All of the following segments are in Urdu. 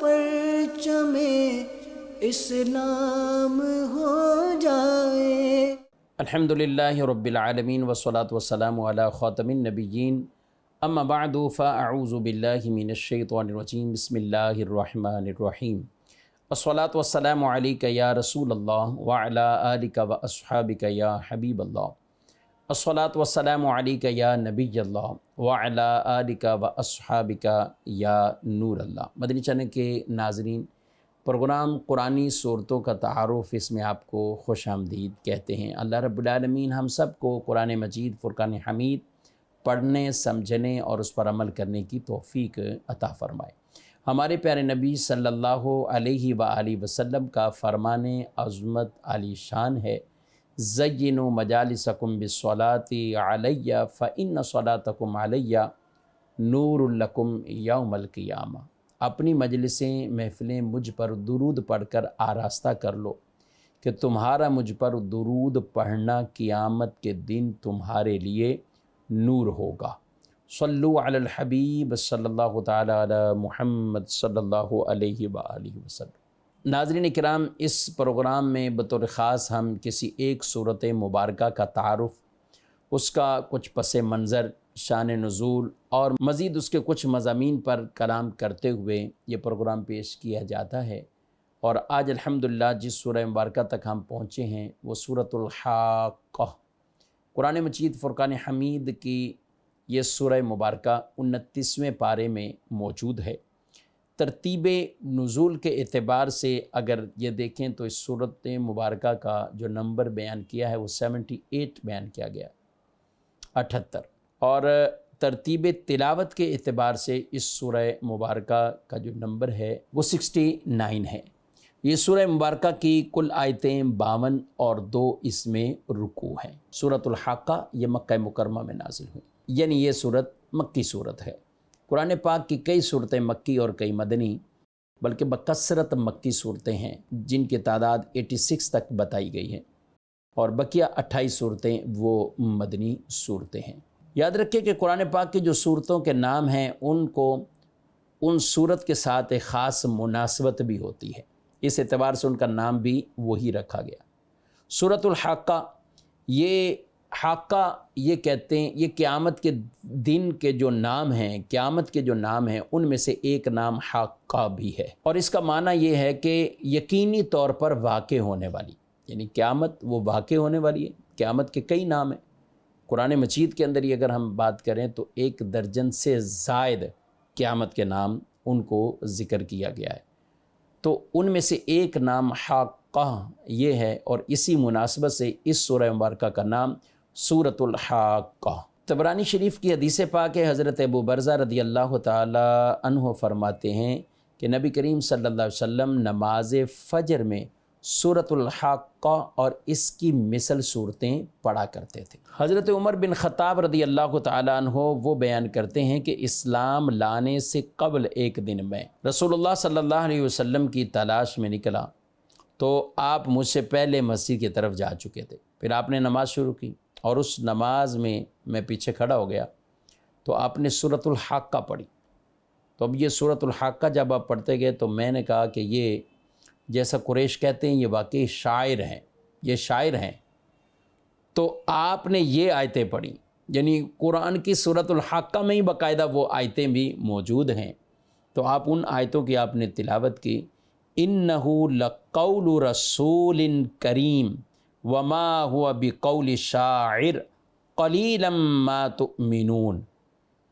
پرچم اسلام ہو جائے۔ الحمدللہ رب العالمین والصلاة والسلام علی خاتم النبیین، اما بعد فاعوذ باللہ من الشیطان الرجیم، بسم اللہ الرحمن الرحیم۔ الصلاة والسلام علیک یا رسول اللہ وعلی آلک واصحابک یا حبیب اللہ۔ الصلاة والسلام علیک یا نبی اللہ وعلی آلک واصحابک یا نور اللہ۔ مدنی چینل کے ناظرین، پروگرام قرآنی صورتوں کا تعارف، اس میں آپ کو خوش آمدید کہتے ہیں۔ اللہ رب العالمین ہم سب کو قرآن مجید فرقان حمید پڑھنے، سمجھنے اور اس پر عمل کرنے کی توفیق عطا فرمائے۔ ہمارے پیارے نبی صلی اللہ علیہ وآلہ وسلم کا فرمان عظمت عالی شان ہے، زینوا مجالسکم بالصلاۃ علیہ فإن صلاتکم علیہ نور لکم یوم القیامہ۔ اپنی مجلسیں، محفلیں مجھ پر درود پڑھ کر آراستہ کر لو کہ تمہارا مجھ پر درود پڑھنا قیامت کے دن تمہارے لیے نور ہوگا۔ صلو علی الحبیب صلی اللہ تعالی علی محمد صلی اللہ علیہ وآلہ وسلم۔ ناظرین کرام، اس پروگرام میں بطور خاص ہم کسی ایک صورت مبارکہ کا تعارف، اس کا کچھ پس منظر، شان نزول اور مزید اس کے کچھ مضامین پر کلام کرتے ہوئے یہ پروگرام پیش کیا جاتا ہے۔ اور آج الحمدللہ جس سورہ مبارکہ تک ہم پہنچے ہیں وہ سورۃ الحاقہ، قرآن مجید فرقان حمید کی یہ سورہ مبارکہ 29ویں پارے میں موجود ہے۔ ترتیب نزول کے اعتبار سے اگر یہ دیکھیں تو اس سورۃ مبارکہ کا جو نمبر بیان کیا ہے وہ 78 بیان کیا گیا، 78۔ اور ترتیب تلاوت کے اعتبار سے اس سورہ مبارکہ کا جو نمبر ہے وہ 69 ہے۔ یہ سورہ مبارکہ کی کل آیتیں 52 اور 2 اس میں رکوع ہیں۔ سورۃ الحاقہ یہ مکہ مکرمہ میں نازل ہوئی، یعنی یہ سورت مکی سورت ہے۔ قرآن پاک کی کئی صورتیں مکی اور کئی مدنی، بلکہ بکثرت مکی صورتیں ہیں جن کی تعداد 86 تک بتائی گئی ہے، اور بقیہ 28 صورتیں وہ مدنی صورتیں ہیں۔ یاد رکھیں کہ قرآن پاک کی جو صورتوں کے نام ہیں ان کو ان صورت کے ساتھ ایک خاص مناسبت بھی ہوتی ہے، اس اعتبار سے ان کا نام بھی وہی رکھا گیا۔ سورۃ الحاقہ، یہ حاقہ یہ کہتے ہیں، یہ قیامت کے دن کے جو نام ہیں، قیامت کے جو نام ہیں ان میں سے ایک نام حاقہ بھی ہے، اور اس کا معنی یہ ہے کہ یقینی طور پر واقع ہونے والی، یعنی قیامت وہ واقع ہونے والی ہے۔ قیامت کے کئی نام ہیں قرآن مجید کے اندر، یہ اگر ہم بات کریں تو 1 درجن سے زائد قیامت کے نام ان کو ذکر کیا گیا ہے، تو ان میں سے ایک نام حاقہ یہ ہے، اور اسی مناسبت سے اس سورہ مبارکہ کا نام سورۃ الحاقہ۔ طبرانی شریف کی حدیث پاک ہے، حضرت ابو برزہ رضی اللہ تعالی عنہ فرماتے ہیں کہ نبی کریم صلی اللہ علیہ وسلم نماز فجر میں سورۃ الحاقہ اور اس کی مثل صورتیں پڑھا کرتے تھے۔ حضرت عمر بن خطاب رضی اللہ تعالیٰ عنہ وہ بیان کرتے ہیں کہ اسلام لانے سے قبل ایک دن میں رسول اللہ صلی اللہ علیہ وسلم کی تلاش میں نکلا تو آپ مجھ سے پہلے مسجد کی طرف جا چکے تھے۔ پھر آپ نے نماز شروع کی اور اس نماز میں پیچھے کھڑا ہو گیا تو آپ نے سورۃ الحاقہ پڑھی۔ تو اب یہ سورۃ الحاقہ جب آپ پڑھتے گئے تو میں نے کہا کہ یہ جیسا قریش کہتے ہیں یہ واقعی شاعر ہیں، یہ شاعر ہیں۔ تو آپ نے یہ آیتیں پڑھی، یعنی قرآن کی سورۃ الحاقہ میں ہی باقاعدہ وہ آیتیں بھی موجود ہیں، تو آپ ان آیتوں کی آپ نے تلاوت کی۔ اِنَّهُ لَقَوْلُ رَسُولٍ کریم وَمَا هُوَ بِقَوْلِ شَاعِرٍ قَلِيلًا مَا تُؤْمِنُونَ۔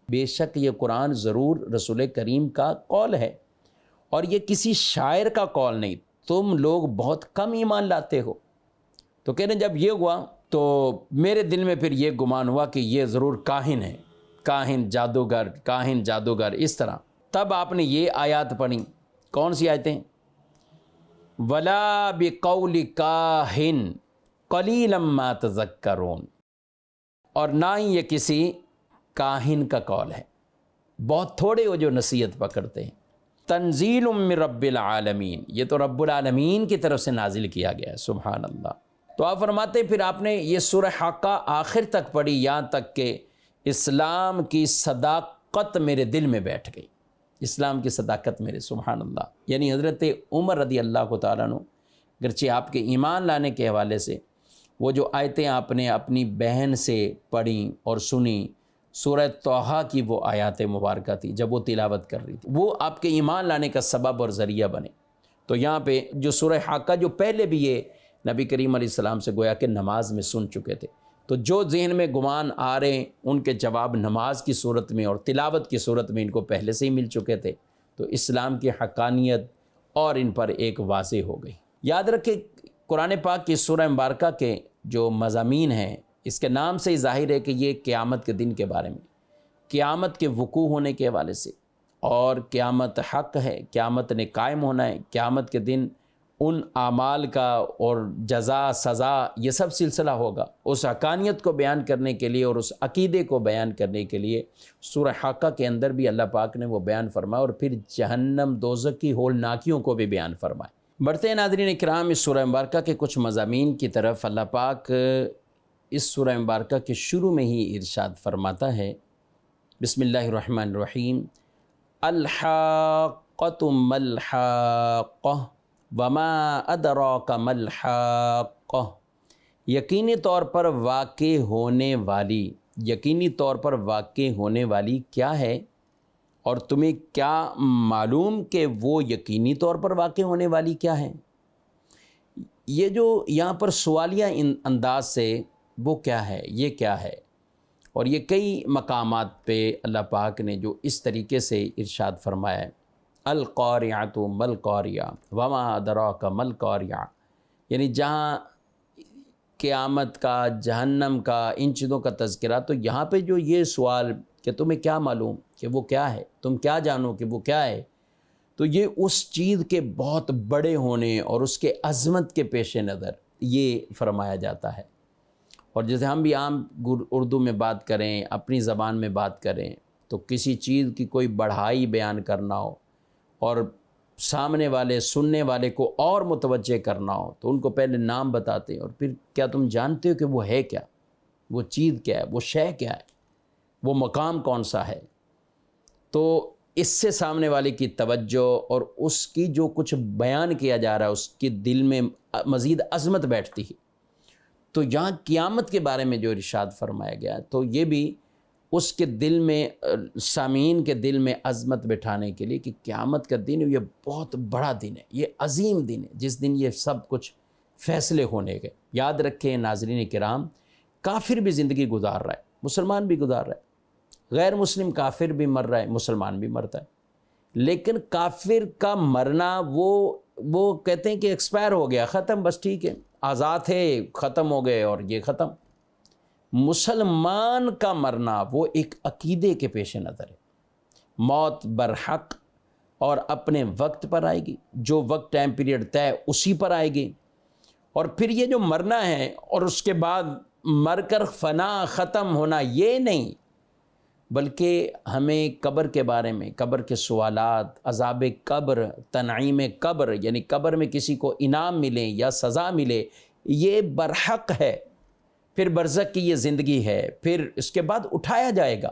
بے شک یہ قرآن ضرور رسول کریم کا قول ہے، اور یہ کسی شاعر کا قول نہیں، تم لوگ بہت کم ایمان لاتے ہو۔ تو کہنے جب یہ ہوا تو میرے دل میں پھر یہ گمان ہوا کہ یہ ضرور کاہن ہے، کاہن جادوگر اس طرح۔ تب آپ نے یہ آیات پڑھی، کون سی آیتیں؟ وَلَا بِقَوْلِ كَاهِنٍ قَلِيلًا مَا تَذَكَّرُونَ، اور نہ ہی یہ کسی کاہن کا قول ہے، بہت تھوڑے وہ جو نصیحت پکڑتے ہیں۔ تنزیل من رب العالمین، یہ تو رب العالمین کی طرف سے نازل کیا گیا ہے، سبحان اللہ۔ تو آپ فرماتے ہیں پھر آپ نے یہ سورہ حاقہ آخر تک پڑھی، یہاں تک کہ اسلام کی صداقت میرے دل میں بیٹھ گئی، اسلام کی صداقت میرے، سبحان اللہ. یعنی حضرت عمر رضی اللہ تعالیٰ عنہ گرچہ آپ کے ایمان لانے کے حوالے سے وہ جو آیتیں آپ نے اپنی بہن سے پڑھیں اور سنیں، سورہ طٰہٰ کی وہ آیات مبارکہ تھی، جب وہ تلاوت کر رہی تھی وہ آپ کے ایمان لانے کا سبب اور ذریعہ بنے. تو یہاں پہ جو سورہ حاقہ جو پہلے بھی یہ نبی کریم علیہ السلام سے گویا کہ نماز میں سن چکے تھے، تو جو ذہن میں گمان آ رہے ہیں ان کے جواب نماز کی صورت میں اور تلاوت کی صورت میں ان کو پہلے سے ہی مل چکے تھے. تو اسلام کی حقانیت اور ان پر ایک واضح ہو گئی. یاد رکھیں قرآن پاک کی سورہ مبارکہ کے جو مضامین ہیں، اس کے نام سے ہی ظاہر ہے کہ یہ قیامت کے دن کے بارے میں، قیامت کے وقوع ہونے کے حوالے سے، اور قیامت حق ہے، قیامت نے قائم ہونا ہے، قیامت کے دن ان اعمال کا اور جزا سزا یہ سب سلسلہ ہوگا. اس حقانیت کو بیان کرنے کے لیے اور اس عقیدے کو بیان کرنے کے لیے سورہ حاقہ کے اندر بھی اللہ پاک نے وہ بیان فرمایا، اور پھر جہنم دوزخ کی ہولناکیوں کو بھی بیان فرمایا. بڑھتے ہیں ناظرین کرام اس سورہ مبارکہ کے کچھ مضامین کی طرف. اللہ پاک اس سورہ مبارکہ کے شروع میں ہی ارشاد فرماتا ہے، بسم اللہ الرحمن الرحیم، الحاقۃ ما الحاقۃ وما ادراک ما الحاقۃ. یقینی طور پر واقع ہونے والی، یقینی طور پر واقع ہونے والی کیا ہے، اور تمہیں کیا معلوم کہ وہ یقینی طور پر واقع ہونے والی کیا ہے. یہ جو یہاں پر سوالیہ انداز سے وہ کیا ہے، یہ کیا ہے، اور یہ کئی مقامات پہ اللہ پاک نے جو اس طریقے سے ارشاد فرمایا ہے، القاریعۃ ما القاریعہ وما ادراک ما القاریعہ. یعنی جہاں قیامت کا، جہنم کا، ان چیزوں کا تذکرہ، تو یہاں پہ جو یہ سوال کہ تمہیں کیا معلوم کہ وہ کیا ہے، تم کیا جانو کہ وہ کیا ہے، تو یہ اس چیز کے بہت بڑے ہونے اور اس کے عظمت کے پیش نظر یہ فرمایا جاتا ہے. اور جیسے ہم بھی عام اردو میں بات کریں، اپنی زبان میں بات کریں، تو کسی چیز کی کوئی بڑھائی بیان کرنا ہو اور سامنے والے سننے والے کو اور متوجہ کرنا ہو تو ان کو پہلے نام بتاتے ہیں، اور پھر کیا تم جانتے ہو کہ وہ ہے کیا، وہ چیز کیا ہے، وہ شے کیا ہے، وہ مقام کون سا ہے. تو اس سے سامنے والے کی توجہ اور اس کی جو کچھ بیان کیا جا رہا ہے اس کے دل میں مزید عظمت بیٹھتی ہے. تو یہاں قیامت کے بارے میں جو ارشاد فرمایا گیا تو یہ بھی اس کے دل میں، سامعین کے دل میں عظمت بٹھانے کے لیے کہ قیامت کا دن یہ بہت بڑا دن ہے، یہ عظیم دن ہے جس دن یہ سب کچھ فیصلے ہونے گئے. یاد رکھیں ناظرین کرام، کافر بھی زندگی گزار رہا ہے، مسلمان بھی گزار رہا ہے، غیر مسلم کافر بھی مر رہا ہے، مسلمان بھی مرتا ہے. لیکن کافر کا مرنا وہ کہتے ہیں کہ ایکسپائر ہو گیا، ختم، بس ٹھیک ہے، آزاد ہے، ختم ہو گئے اور یہ ختم. مسلمان کا مرنا وہ ایک عقیدے کے پیش نظر ہے. موت برحق اور اپنے وقت پر آئے گی، جو وقت ٹائم پیریڈ طے اسی پر آئے گی. اور پھر یہ جو مرنا ہے اور اس کے بعد مر کر فنا ختم ہونا، یہ نہیں، بلکہ ہمیں قبر کے بارے میں، قبر کے سوالات، عذاب قبر، تنعیم قبر، یعنی قبر میں کسی کو انعام ملے یا سزا ملے، یہ برحق ہے. پھر برزخ کی یہ زندگی ہے، پھر اس کے بعد اٹھایا جائے گا.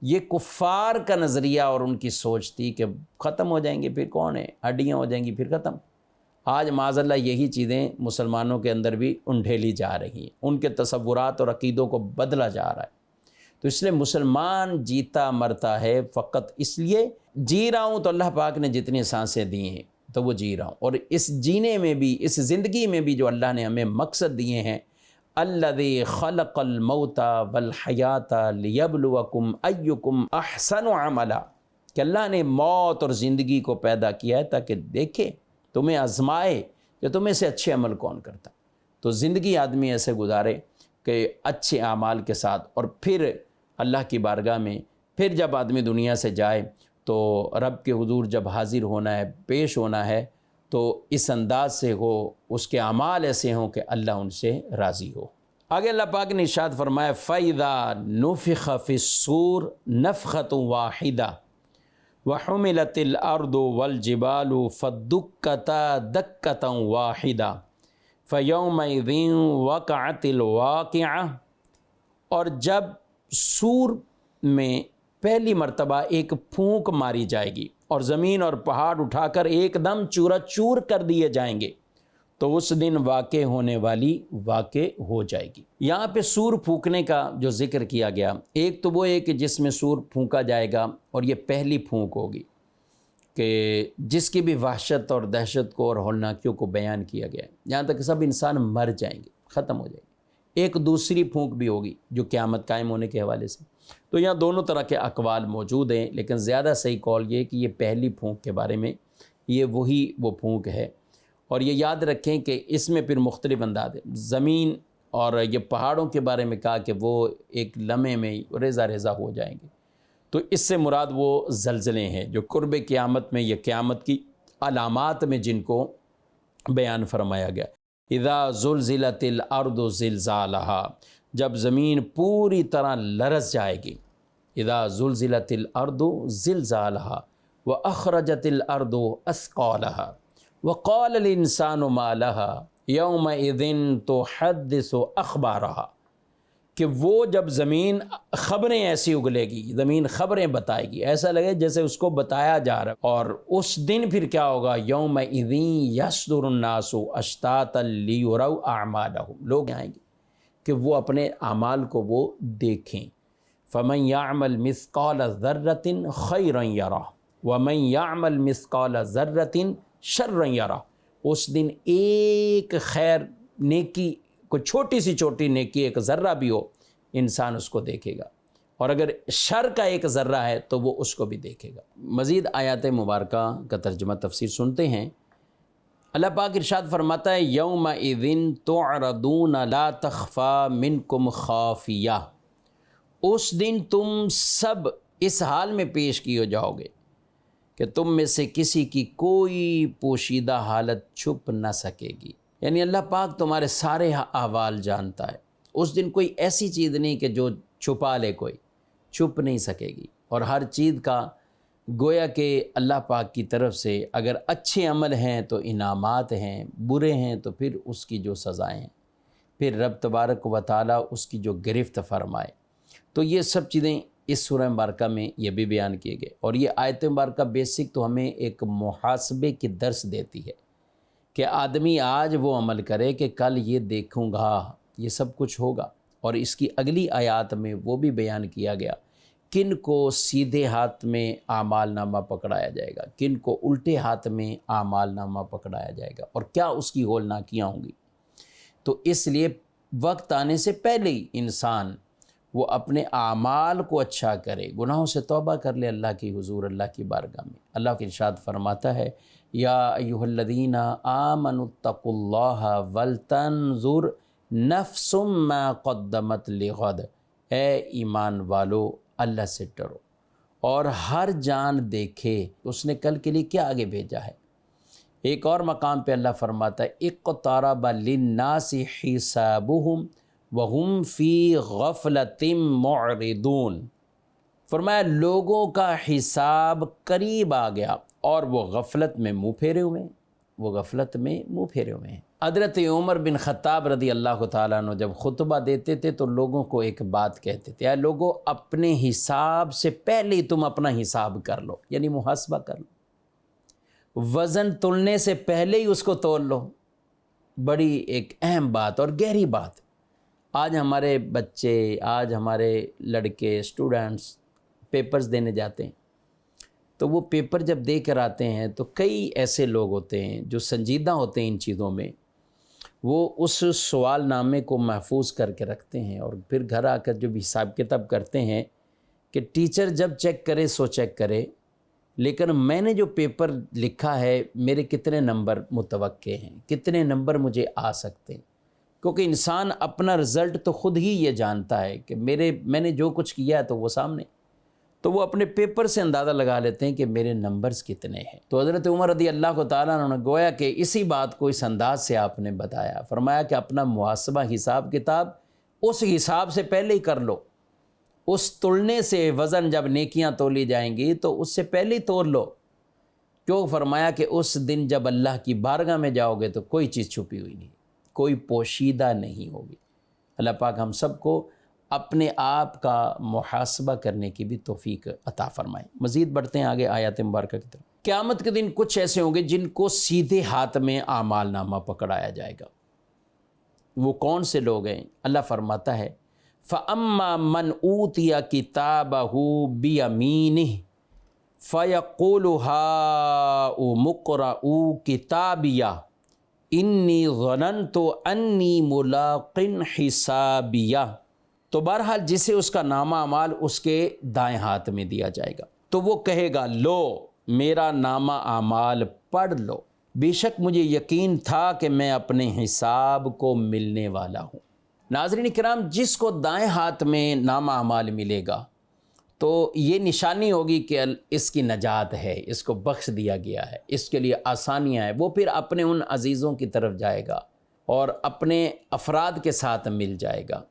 یہ کفار کا نظریہ اور ان کی سوچ تھی کہ ختم ہو جائیں گے پھر کون ہے، ہڈیاں ہو جائیں گی پھر ختم. آج معاذ اللہ یہی چیزیں مسلمانوں کے اندر بھی انڈھیلی جا رہی ہیں، ان کے تصورات اور عقیدوں کو بدلا جا رہا ہے. تو اس لیے مسلمان جیتا مرتا ہے فقط اس لیے جی رہا ہوں، تو اللہ پاک نے جتنی سانسیں دی ہیں تو وہ جی رہا ہوں. اور اس جینے میں بھی، اس زندگی میں بھی جو اللہ نے ہمیں مقصد دیے ہیں، الذی خلق الموت والحیات لیبلوکم ایکم احسن عملا، کہ اللہ نے موت اور زندگی کو پیدا کیا ہے تاکہ دیکھے، تمہیں آزمائے کہ تمہیں سے اچھے عمل کون کرتا. تو زندگی آدمی ایسے گزارے کہ اچھے اعمال کے ساتھ، اور پھر اللہ کی بارگاہ میں، پھر جب آدمی دنیا سے جائے تو رب کے حضور جب حاضر ہونا ہے، پیش ہونا ہے، تو اس انداز سے ہو، اس کے اعمال ایسے ہوں کہ اللہ ان سے راضی ہو. آگے اللہ پاک نے ارشاد فرمایا، فَإِذَا نُفِخَ فِي الصُّورِ نَفْخَةٌ وَاحِدَةٌ وَحُمِلَتِ الْأَرْضُ وَالْجِبَالُ فَدُكَّتَا دَكَّةً وَاحِدَةً فَيَوْمَئِذٍ وَقَعَتِ الْوَاقِعَةُ. اور جب سور میں پہلی مرتبہ ایک پھونک ماری جائے گی اور زمین اور پہاڑ اٹھا کر ایک دم چورا چور کر دیے جائیں گے، تو اس دن واقع ہونے والی واقع ہو جائے گی۔ یہاں پہ سور پھونکنے کا جو ذکر کیا گیا، ایک تو وہ ہے کہ جس میں سور پھونکا جائے گا، اور یہ پہلی پھونک ہوگی کہ جس کی بھی وحشت اور دہشت کو اور ہولناکیوں کو بیان کیا گیا ہے، یہاں تک کہ سب انسان مر جائیں گے، ختم ہو جائیں گے۔ ایک دوسری پھونک بھی ہوگی جو قیامت قائم ہونے کے حوالے سے۔ تو یہاں دونوں طرح کے اقوال موجود ہیں، لیکن زیادہ صحیح قول یہ ہے کہ یہ پہلی پھونک کے بارے میں، یہ وہی وہ پھونک ہے۔ اور یہ یاد رکھیں کہ اس میں پھر مختلف انداز ہے۔ زمین اور یہ پہاڑوں کے بارے میں کہا کہ وہ ایک لمحے میں ریزہ ریزہ ہو جائیں گے، تو اس سے مراد وہ زلزلے ہیں جو قرب قیامت میں، یہ قیامت کی علامات میں جن کو بیان فرمایا گیا۔ اذا زلزلت الارض زلزالہا، جب زمین پوری طرح لرز جائے گی۔ اذا زلزلت الارض زلزالہا واخرجت الارض اثقالہا وقال الانسان ما لها یومئذ تحدث اخبارہا، کہ وہ جب زمین خبریں ایسی اگلے گی، زمین خبریں بتائے گی، ایسا لگے جیسے اس کو بتایا جا رہا ہے۔ اور اس دن پھر کیا ہوگا؟ یومئذ یصدر الناس اشتاتا لیروا اعمالہم، لوگ آئیں گے کہ وہ اپنے اعمال کو وہ دیکھیں۔ فمن یعمل مثقال ذرۃ خیرا یرہ ومن یعمل مثقال ذرۃ شرا یرہ، اس دن ایک خیر نیکی، کوئی چھوٹی سی چھوٹی نیکی ایک ذرہ بھی ہو، انسان اس کو دیکھے گا، اور اگر شر کا ایک ذرہ ہے تو وہ اس کو بھی دیکھے گا۔ مزید آیات مبارکہ کا ترجمہ تفسیر سنتے ہیں۔ اللہ پاک ارشاد فرماتا ہے یومئذ تعرضون لا تخفی منکم خافیہ، اس دن تم سب اس حال میں پیش کیے جاؤ گے کہ تم میں سے کسی کی کوئی پوشیدہ حالت چھپ نہ سکے گی، یعنی اللہ پاک تمہارے سارے احوال جانتا ہے۔ اس دن کوئی ایسی چیز نہیں کہ جو چھپا لے، کوئی چھپ نہیں سکے گی، اور ہر چیز کا گویا کہ اللہ پاک کی طرف سے اگر اچھے عمل ہیں تو انعامات ہیں، برے ہیں تو پھر اس کی جو سزائیں ہیں، پھر رب تبارک و تعالیٰ اس کی جو گرفت فرمائے۔ تو یہ سب چیزیں اس سورہ مبارکہ میں یہ بھی بیان کیے گئے، اور یہ آیت مبارکہ بیسک تو ہمیں ایک محاسبے کی درس دیتی ہے کہ آدمی آج وہ عمل کرے کہ کل یہ دیکھوں گا، یہ سب کچھ ہوگا۔ اور اس کی اگلی آیات میں وہ بھی بیان کیا گیا کن کو سیدھے ہاتھ میں اعمال نامہ پکڑایا جائے گا، کن کو الٹے ہاتھ میں اعمال نامہ پکڑایا جائے گا، اور کیا اس کی ہولناکیاں ہوں گی۔ تو اس لیے وقت آنے سے پہلے ہی انسان وہ اپنے اعمال کو اچھا کرے، گناہوں سے توبہ کر لے اللہ کی حضور، اللہ کی بارگاہ میں۔ اللہ کے ارشاد فرماتا ہے یا ایھا الذین آمنوا اتقوا اللہ ولتنظر نفس ما قدمت لغد، اے ایمان والو اللہ سے ڈرو اور ہر جان دیکھے اس نے کل کے لیے کیا آگے بھیجا ہے۔ ایک اور مقام پہ اللہ فرماتا ہے اقترب للناس حسابهم وهم فی غفلۃ معرضون، فرمایا لوگوں کا حساب قریب آ گیا اور وہ غفلت میں منہ پھیرے ہوئے ہیں، وہ غفلت میں منہ پھیرے ہوئے ہیں۔ حضرت عمر بن خطاب رضی اللہ تعالیٰ عنہ جب خطبہ دیتے تھے تو لوگوں کو ایک بات کہتے تھے، اے لوگوں اپنے حساب سے پہلے ہی تم اپنا حساب کر لو، یعنی محاسبہ کر لو، وزن تلنے سے پہلے ہی اس کو تول لو۔ بڑی ایک اہم بات اور گہری بات۔ آج ہمارے بچے، آج ہمارے لڑکے، اسٹوڈنٹس پیپرز دینے جاتے ہیں، تو وہ پیپر جب دے کر آتے ہیں تو کئی ایسے لوگ ہوتے ہیں جو سنجیدہ ہوتے ہیں ان چیزوں میں، وہ اس سوال نامے کو محفوظ کر کے رکھتے ہیں، اور پھر گھر آ کر جو بھی حساب کتاب کرتے ہیں کہ ٹیچر جب چیک کرے سو چیک کرے، لیکن میں نے جو پیپر لکھا ہے میرے کتنے نمبر متوقع ہیں، کتنے نمبر مجھے آ سکتے ہیں، کیونکہ انسان اپنا رزلٹ تو خود ہی یہ جانتا ہے کہ میں نے جو کچھ کیا ہے تو وہ سامنے، تو وہ اپنے پیپر سے اندازہ لگا لیتے ہیں کہ میرے نمبرز کتنے ہیں۔ تو حضرت عمر رضی اللہ تعالیٰ عنہ نے گویا کہ اسی بات کو اس انداز سے آپ نے بتایا، فرمایا کہ اپنا محاسبہ حساب کتاب اس حساب سے پہلے ہی کر لو، اس تلنے سے، وزن جب نیکیاں تولی جائیں گی تو اس سے پہلے ہی تول لو، کیوں؟ فرمایا کہ اس دن جب اللہ کی بارگاہ میں جاؤ گے تو کوئی چیز چھپی ہوئی نہیں، کوئی پوشیدہ نہیں ہوگی۔ اللہ پاک ہم سب کو اپنے آپ کا محاسبہ کرنے کی بھی توفیق عطا فرمائے۔ مزید بڑھتے ہیں آگے آیات مبارکہ کی طرف۔ قیامت کے دن کچھ ایسے ہوں گے جن کو سیدھے ہاتھ میں اعمال نامہ پکڑایا جائے گا۔ وہ کون سے لوگ ہیں؟ اللہ فرماتا ہے فَأَمَّا مَنْ أُوتِيَ كِتَابَهُ بِيَمِينِهِ فَيَقُولُ هَاؤُمُ اقْرَءُوا كِتَابِيَهْ إِنِّي ظَنَنْتُ أَنِّي مُلَاقٍ حِسَابِيَهْ۔ تو بہرحال جسے اس کا نامہ اعمال اس کے دائیں ہاتھ میں دیا جائے گا تو وہ کہے گا لو میرا نامہ اعمال پڑھ لو، بے شک مجھے یقین تھا کہ میں اپنے حساب کو ملنے والا ہوں۔ ناظرین کرام، جس کو دائیں ہاتھ میں نامہ اعمال ملے گا تو یہ نشانی ہوگی کہ اس کی نجات ہے، اس کو بخش دیا گیا ہے، اس کے لیے آسانیاں ہیں۔ وہ پھر اپنے ان عزیزوں کی طرف جائے گا اور اپنے افراد کے ساتھ مل جائے گا،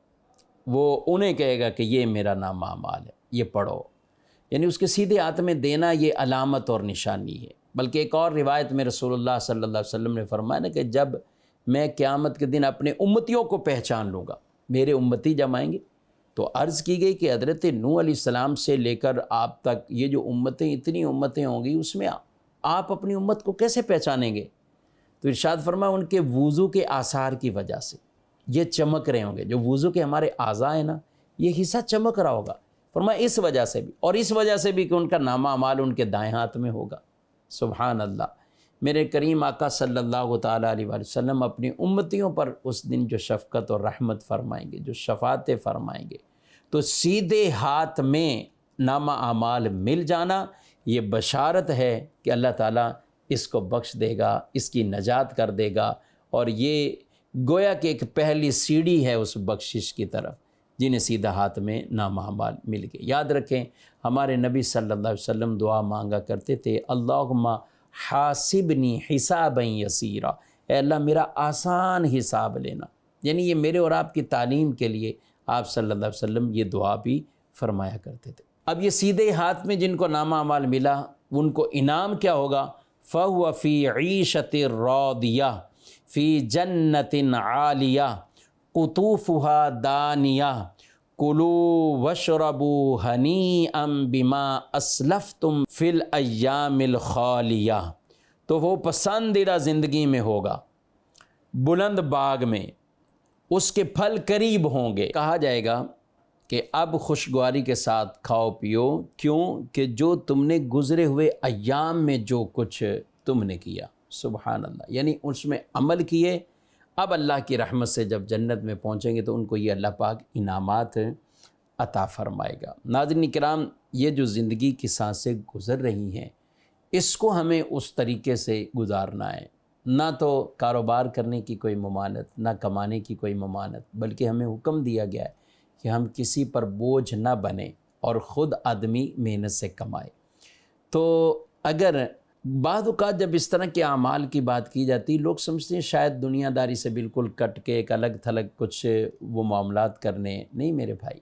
وہ انہیں کہے گا کہ یہ میرا نامہ اعمال ہے، یہ پڑھو۔ یعنی اس کے سیدھے ہاتھ میں دینا یہ علامت اور نشانی ہے۔ بلکہ ایک اور روایت میں رسول اللہ صلی اللہ علیہ وسلم نے فرمایا نا کہ جب میں قیامت کے دن اپنے امتیوں کو پہچان لوں گا، میرے امتی جب آئیں گے، تو عرض کی گئی کہ حضرت نوح علیہ السلام سے لے کر آپ تک یہ جو امتیں، اتنی امتیں ہوں گی، اس میں آپ اپنی امت کو کیسے پہچانیں گے؟ تو ارشاد فرمایا ان کے وضو کے آثار کی وجہ سے یہ چمک رہے ہوں گے۔ جو وضو کے ہمارے اعضاء ہیں نا، یہ حصہ چمک رہا ہوگا۔ فرمایا اس وجہ سے بھی، اور اس وجہ سے بھی کہ ان کا نامہ اعمال ان کے دائیں ہاتھ میں ہوگا۔ سبحان اللہ۔ میرے کریم آقا صلی اللہ تعالیٰ علیہ وآلہ وسلم اپنی امتیوں پر اس دن جو شفقت اور رحمت فرمائیں گے، جو شفاعتیں فرمائیں گے، تو سیدھے ہاتھ میں نامہ اعمال مل جانا یہ بشارت ہے کہ اللہ تعالیٰ اس کو بخش دے گا، اس کی نجات کر دے گا، اور یہ گویا کہ ایک پہلی سیڑھی ہے اس بخشش کی طرف جنہیں سیدھا ہاتھ میں نامہ اعمال مل گئے۔ یاد رکھیں ہمارے نبی صلی اللہ علیہ وسلم دعا مانگا کرتے تھے، اللہم حاسبنی حسابا یسیرا، اے اللہ میرا آسان حساب لینا۔ یعنی یہ میرے اور آپ کی تعلیم کے لیے آپ صلی اللہ علیہ وسلم یہ دعا بھی فرمایا کرتے تھے۔ اب یہ سیدھے ہاتھ میں جن کو نامہ اعمال ملا ان کو انعام کیا ہوگا؟ فَهُوَ فِي عِيشَةٍ رَاضِيَةٍ فِي جَنَّةٍ عَالِيَةٍ قُطُوفُهَا دَانِيَةٌ كُلُوا وَاشْرَبُوا هَنِيئًا بِمَا أَسْلَفْتُمْ فِي الْأَيَّامِ الْخَالِيَةِ۔ تو وہ پسندیدہ زندگی میں ہوگا، بلند باغ میں، اس کے پھل قریب ہوں گے۔ کہا جائے گا کہ اب خوشگواری کے ساتھ کھاؤ پیو، کیوں کہ جو تم نے گزرے ہوئے ایام میں جو کچھ تم نے کیا، سبحان اللہ، یعنی اس میں عمل کیے، اب اللہ کی رحمت سے جب جنت میں پہنچیں گے تو ان کو یہ اللہ پاک انعامات عطا فرمائے گا۔ ناظرین کرام، یہ جو زندگی کی سانسیں گزر رہی ہیں اس کو ہمیں اس طریقے سے گزارنا ہے، نہ تو کاروبار کرنے کی کوئی ممانعت، نہ کمانے کی کوئی ممانعت، بلکہ ہمیں حکم دیا گیا ہے کہ ہم کسی پر بوجھ نہ بنیں اور خود آدمی محنت سے کمائے۔ تو اگر بعض اوقات جب اس طرح کے اعمال کی بات کی جاتی، لوگ سمجھتے ہیں شاید دنیا داری سے بالکل کٹ کے ایک الگ تھلگ کچھ وہ معاملات کرنے۔ نہیں میرے بھائی،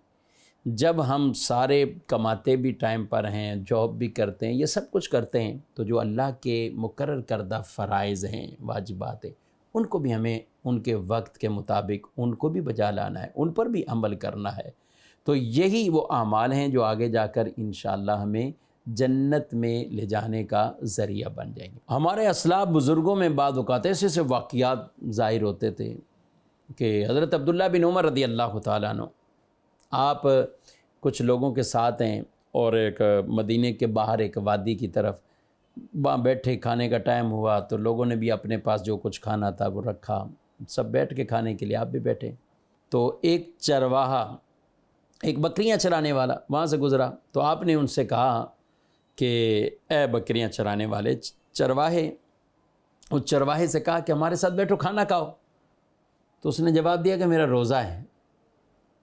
جب ہم سارے کماتے بھی ٹائم پر ہیں، جاب بھی کرتے ہیں، یہ سب کچھ کرتے ہیں، تو جو اللہ کے مقرر کردہ فرائض ہیں، واجبات ہیں، ان کو بھی ہمیں ان کے وقت کے مطابق ان کو بھی بجا لانا ہے، ان پر بھی عمل کرنا ہے۔ تو یہی وہ اعمال ہیں جو آگے جا کر انشاءاللہ ہمیں جنت میں لے جانے کا ذریعہ بن جائیں گے۔ ہمارے اسلاف بزرگوں میں بعض اوقات ایسے واقعات ظاہر ہوتے تھے کہ حضرت عبداللہ بن عمر رضی اللہ تعالیٰ عنہ، آپ کچھ لوگوں کے ساتھ ہیں اور ایک مدینے کے باہر ایک وادی کی طرف وہاں بیٹھے، کھانے کا ٹائم ہوا تو لوگوں نے بھی اپنے پاس جو کچھ کھانا تھا وہ رکھا، سب بیٹھ کے کھانے کے لیے آپ بھی بیٹھے۔ تو ایک چرواہا، ایک بکریاں چرانے والا وہاں سے گزرا، تو آپ نے ان سے کہا کہ اے بکریاں چرانے والے چرواہے، اس چرواہے سے کہا کہ ہمارے ساتھ بیٹھو کھانا کھاؤ۔ تو اس نے جواب دیا کہ میرا روزہ ہے۔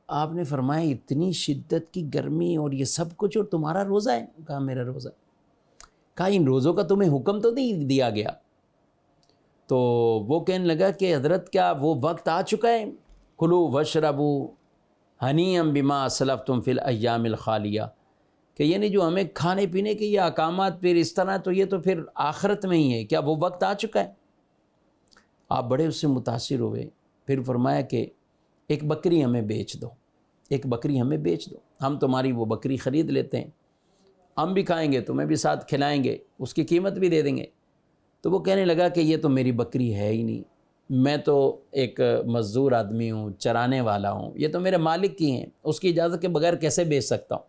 آپ نے فرمایا اتنی شدت کی گرمی اور یہ سب کچھ اور تمہارا روزہ ہے؟ کہا میرا روزہ ہے۔ کہا ان روزوں کا تمہیں حکم تو نہیں دیا گیا؟ تو وہ کہنے لگا کہ حضرت کیا وہ وقت آ چکا ہے، کلوا واشربوا ہنیئا بما اسلفتم فی الایام الخالیہ، کہ یعنی جو ہمیں کھانے پینے کے یہ احکامات پھر اس طرح، تو یہ تو پھر آخرت میں ہی ہے، کیا وہ وقت آ چکا ہے؟ آپ بڑے اس سے متاثر ہوئے، پھر فرمایا کہ ایک بکری ہمیں بیچ دو۔ ایک بکری ہمیں بیچ دو، ہم تمہاری وہ بکری خرید لیتے ہیں، ہم بھی کھائیں گے، تمہیں بھی ساتھ کھلائیں گے، اس کی قیمت بھی دے دیں گے۔ تو وہ کہنے لگا کہ یہ تو میری بکری ہے ہی نہیں، میں تو ایک مزدور آدمی ہوں، چرانے والا ہوں، یہ تو میرے مالک کی ہیں، اس کی اجازت کے بغیر کیسے بیچ سکتا ہوں؟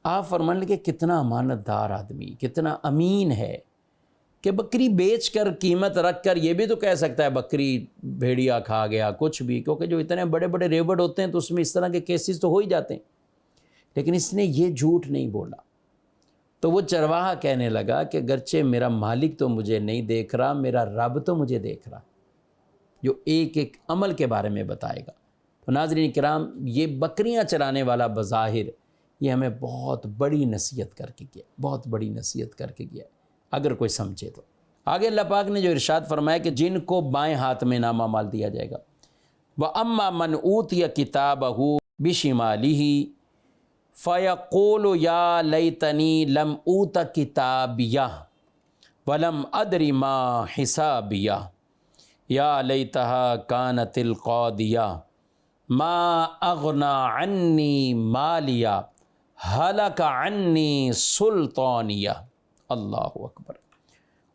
آپ فرمانے لگے کتنا امانت دار آدمی، کتنا امین ہے کہ بکری بیچ کر قیمت رکھ کر یہ بھی تو کہہ سکتا ہے بکری بھیڑیا کھا گیا کچھ بھی، کیونکہ جو اتنے بڑے بڑے ریوڑ ہوتے ہیں تو اس میں اس طرح کے کیسز تو ہو ہی جاتے ہیں، لیکن اس نے یہ جھوٹ نہیں بولا۔ تو وہ چرواہا کہنے لگا کہ گرچہ میرا مالک تو مجھے نہیں دیکھ رہا، میرا رب تو مجھے دیکھ رہا، جو ایک ایک عمل کے بارے میں بتائے گا۔ تو ناظرین کرام، یہ بکریاں چرانے والا بظاہر یہ ہمیں بہت بڑی نصیحت کر کے گیا، بہت بڑی نصیحت کر کے گیا اگر کوئی سمجھے تو۔ آگے اللہ پاک نے جو ارشاد فرمایا کہ جن کو بائیں ہاتھ میں نامہ مال دیا جائے گا، وَأَمَّا مَنْ أُوتِيَ كِتَابَهُ بِشِمَالِهِ فَيَقُولُ يَا لَيْتَنِي لَمْ أُوتَ كِتَابِيَهْ وَلَمْ أَدْرِ مَا حِسَابِيَهْ يَا لَيْتَهَا كَانَتِ الْقَاضِيَةَ مَا أَغْنَى عَنِّي مَالِيَهْ هَلَكَ عَنِّي سُلْطَانِيَهْ۔ اللہ اکبر۔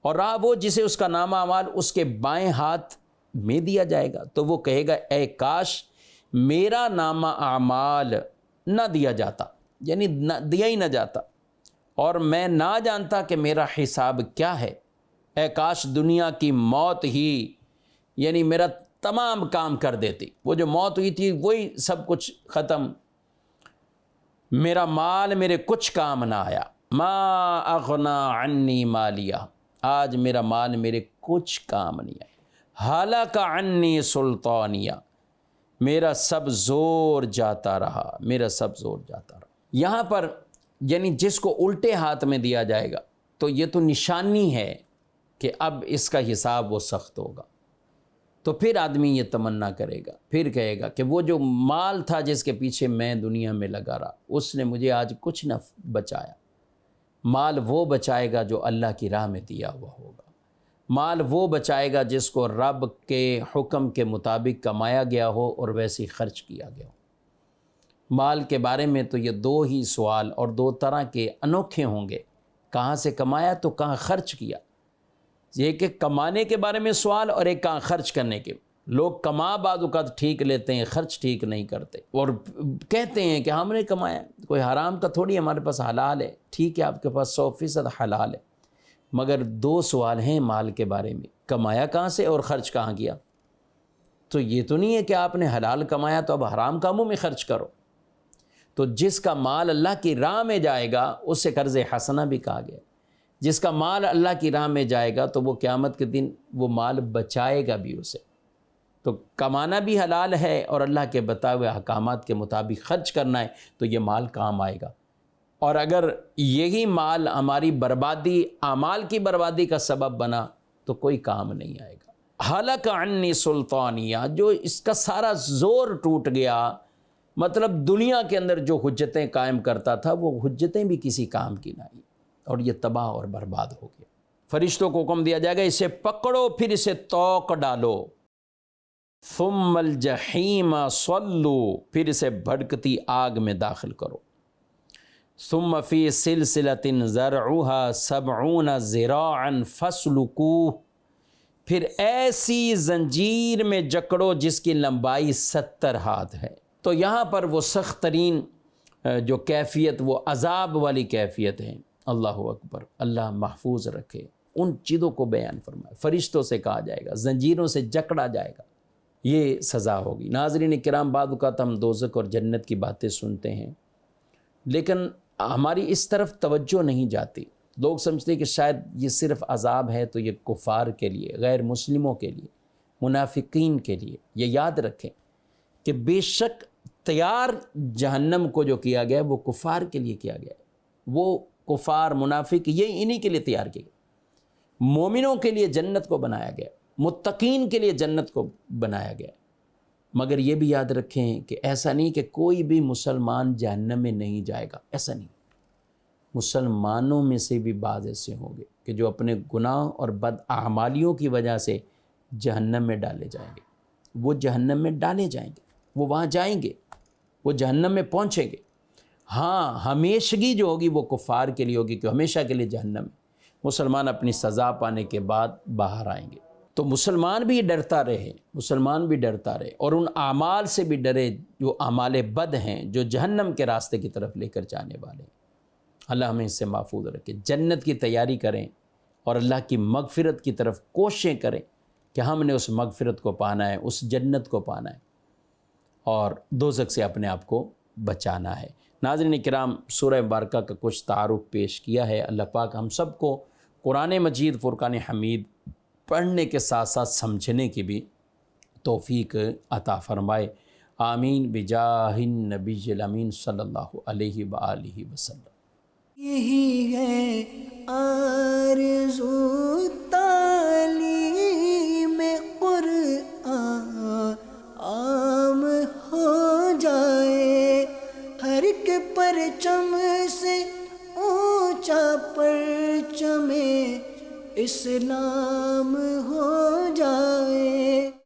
اور رہا وہ جسے اس کا نامہ اعمال اس کے بائیں ہاتھ میں دیا جائے گا تو وہ کہے گا اے کاش میرا نامہ اعمال نہ دیا جاتا، یعنی دیا ہی نہ جاتا، اور میں نہ جانتا کہ میرا حساب کیا ہے۔ اے کاش دنیا کی موت ہی یعنی میرا تمام کام کر دیتی، وہ جو موت ہوئی تھی وہی سب کچھ ختم، میرا مال میرے کچھ کام نہ آیا۔ ما اغنا عنی مالیہ، آج میرا مال میرے کچھ کام نہیں آیا۔ ہلاک عنی سلطانیہ، میرا سب زور جاتا رہا، میرا سب زور جاتا رہا۔ یہاں پر یعنی جس کو الٹے ہاتھ میں دیا جائے گا تو یہ تو نشانی ہے کہ اب اس کا حساب وہ سخت ہوگا، تو پھر آدمی یہ تمنا کرے گا، پھر کہے گا کہ وہ جو مال تھا جس کے پیچھے میں دنیا میں لگا رہا، اس نے مجھے آج کچھ نہ بچایا۔ مال وہ بچائے گا جو اللہ کی راہ میں دیا ہوا ہوگا، مال وہ بچائے گا جس کو رب کے حکم کے مطابق کمایا گیا ہو اور ویسے ہی خرچ کیا گیا ہو۔ مال کے بارے میں تو یہ دو ہی سوال اور دو طرح کے انوکھے ہوں گے، کہاں سے کمایا تو کہاں خرچ کیا۔ ایک ایک کمانے کے بارے میں سوال اور ایک کہاں خرچ کرنے کے۔ لوگ کما بعض اوقات ٹھیک لیتے ہیں، خرچ ٹھیک نہیں کرتے اور کہتے ہیں کہ ہم نے کمایا، کوئی حرام کا تھوڑی ہمارے پاس حلال ہے، ٹھیک ہے آپ کے پاس 100% حلال ہے، مگر دو سوال ہیں مال کے بارے میں، کمایا کہاں سے اور خرچ کہاں کیا۔ تو یہ تو نہیں ہے کہ آپ نے حلال کمایا تو اب حرام کاموں میں خرچ کرو۔ تو جس کا مال اللہ کی راہ میں جائے گا اس سے قرض حسنہ بھی کہا گیا، جس کا مال اللہ کی راہ میں جائے گا تو وہ قیامت کے دن وہ مال بچائے گا بھی اسے۔ تو کمانا بھی حلال ہے اور اللہ کے بتائے ہوئے احکامات کے مطابق خرچ کرنا ہے تو یہ مال کام آئے گا۔ اور اگر یہی مال ہماری بربادی، اعمال کی بربادی کا سبب بنا تو کوئی کام نہیں آئے گا۔ ہلک عنی سلطانیہ، جو اس کا سارا زور ٹوٹ گیا، مطلب دنیا کے اندر جو حجتیں قائم کرتا تھا وہ حجتیں بھی کسی کام کی نہ آئی اور یہ تباہ اور برباد ہو گیا۔ فرشتوں کو حکم دیا جائے گا اسے پکڑو پھر اسے توق ڈالو، ثم الجحیم صلو، پھر اسے بھڑکتی آگ میں داخل کرو، ثم فی سلسلۃ ذرعها 70 ذراعا فاسلکوہ، پھر ایسی زنجیر میں جکڑو جس کی لمبائی 70 ہاتھ ہے۔ تو یہاں پر وہ سخت ترین جو کیفیت، وہ عذاب والی کیفیت ہے۔ اللہ اکبر، اللہ محفوظ رکھے۔ ان چیزوں کو بیان فرمائے، فرشتوں سے کہا جائے گا، زنجیروں سے جکڑا جائے گا، یہ سزا ہوگی۔ ناظرین کرام، بعض اوقات ہم دوزخ اور جنت کی باتیں سنتے ہیں لیکن ہماری اس طرف توجہ نہیں جاتی۔ لوگ سمجھتے ہیں کہ شاید یہ صرف عذاب ہے تو یہ کفار کے لیے، غیر مسلموں کے لیے، منافقین کے لیے۔ یہ یاد رکھیں کہ بے شک تیار جہنم کو جو کیا گیا وہ کفار کے لیے کیا گیا ہے، وہ کفار منافق یہ انہی کے لیے تیار کیا گیا۔ مومنوں کے لیے جنت کو بنایا گیا، متقین کے لیے جنت کو بنایا گیا۔ مگر یہ بھی یاد رکھیں کہ ایسا نہیں کہ کوئی بھی مسلمان جہنم میں نہیں جائے گا، ایسا نہیں۔ مسلمانوں میں سے بھی بعض ایسے ہوں گے کہ جو اپنے گناہ اور بد اعمالیوں کی وجہ سے جہنم میں ڈالے جائیں گے، وہ جہنم میں ڈالے جائیں گے، وہ وہاں جائیں گے، وہ جہنم میں پہنچیں گے۔ ہاں ہمیشگی جو ہوگی وہ کفار کے لیے ہوگی کہ ہمیشہ کے لیے جہنم میں، مسلمان اپنی سزا پانے کے بعد باہر آئیں گے۔ تو مسلمان بھی ڈرتا رہے، مسلمان بھی ڈرتا رہے، اور ان اعمال سے بھی ڈرے جو اعمال بد ہیں، جو جہنم کے راستے کی طرف لے کر جانے والے ہیں۔ اللہ ہمیں اس سے محفوظ رکھے۔ جنت کی تیاری کریں اور اللہ کی مغفرت کی طرف کوششیں کریں کہ ہم نے اس مغفرت کو پانا ہے، اس جنت کو پانا ہے، اور دوزخ سے اپنے آپ کو بچانا ہے۔ ناظرین کرام، سورہ مبارکہ کا کچھ تعارف پیش کیا ہے۔ اللہ پاک ہم سب کو قرآن مجید فرقان حمید پڑھنے کے ساتھ ساتھ سمجھنے کی بھی توفیق عطا فرمائے۔ آمین بجاہ النبی الامین صلی اللہ علیہ وآلہ وسلم۔ یہی ہے آرزو تعلیم قرآن عام ہو جائے، ہر ایک پرچم سے اونچا پرچم اسلام ہو جائے۔